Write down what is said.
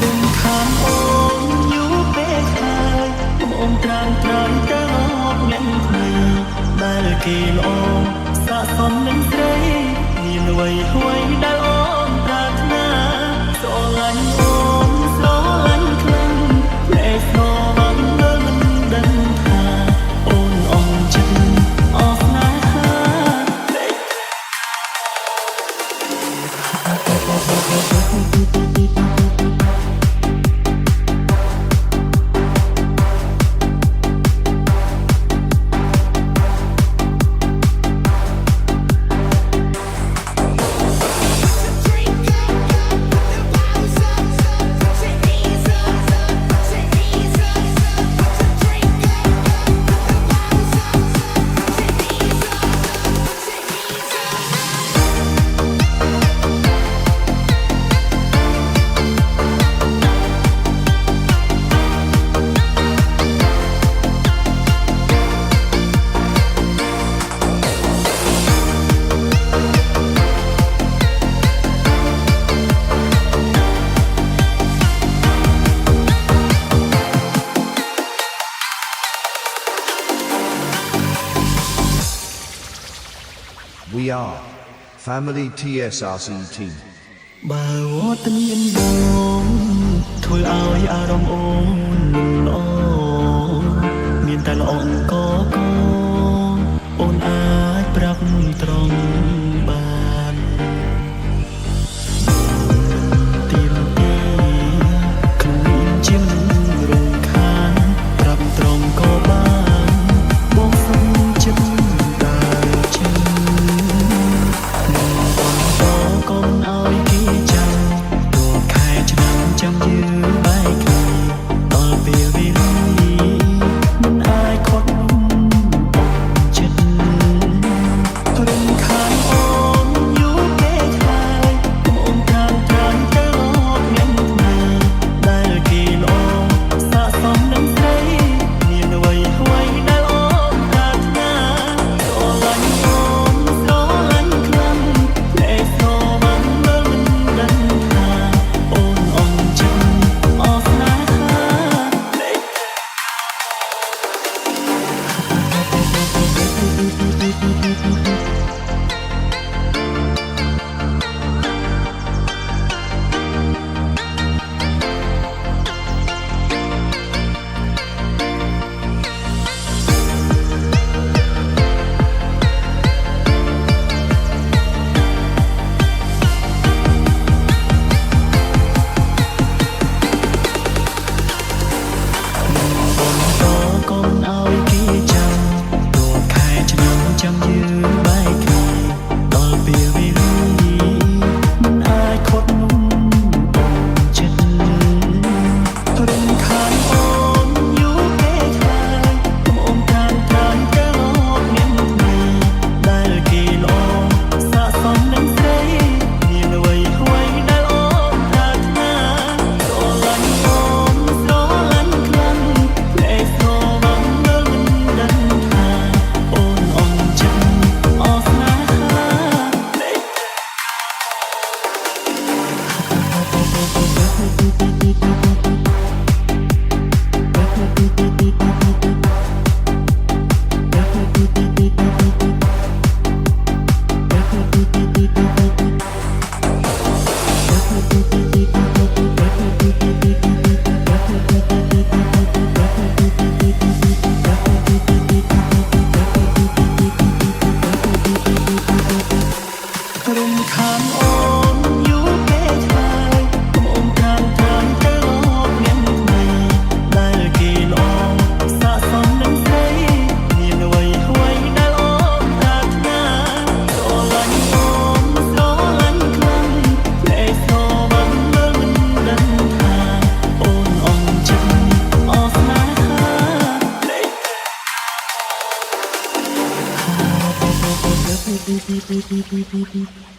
រំខានអូនយូរពេកហើយអូនត្រាំត្រៃតែអត់មានគ្នាដែលគេល្អស័ក្តិសមនឹងស្រីមានអ្វីអ្វីដែលអូនប្រាថ្នាស្រឡាញ់អូនស្រឡាញ់ខ្លាំងភ្នែកស្រឡាញ់មើលមិនដឹងថាអូនអងចិត្តអស់ស្នេហា We are Family TSRC team បើវត្តមានបងធ្វើឲ្យអារម្មណ៍អូនល្អមានតែល្អអង្គកអូនអាចប្រាប់ត្រង់បានទីរទីខ្លួនជារំខានប្រាប់ត្រង់ក៏បានបងសុំចិត្តដើរចេញ កុំឲ្យគេចាំទោះខែឆ្នាំចាំយឺបែកគ្នាដល់ពេលវេលាមិនអាចខត់នោះអូនចិត្តរំខានអូនយូរពេកហើយអូនតាមត្រង់ទៅអត់មានថ្ងៃដែលគេល្អស័ក្តិសមនឹងស្រីមានអ្វីអ្វីដែលអូនប្រាថ្នាស្រឡាញ់អូនស្រឡាញ់ខ្លាំងភ្នែកស្រ beep beep beep beep beep beep beep beep.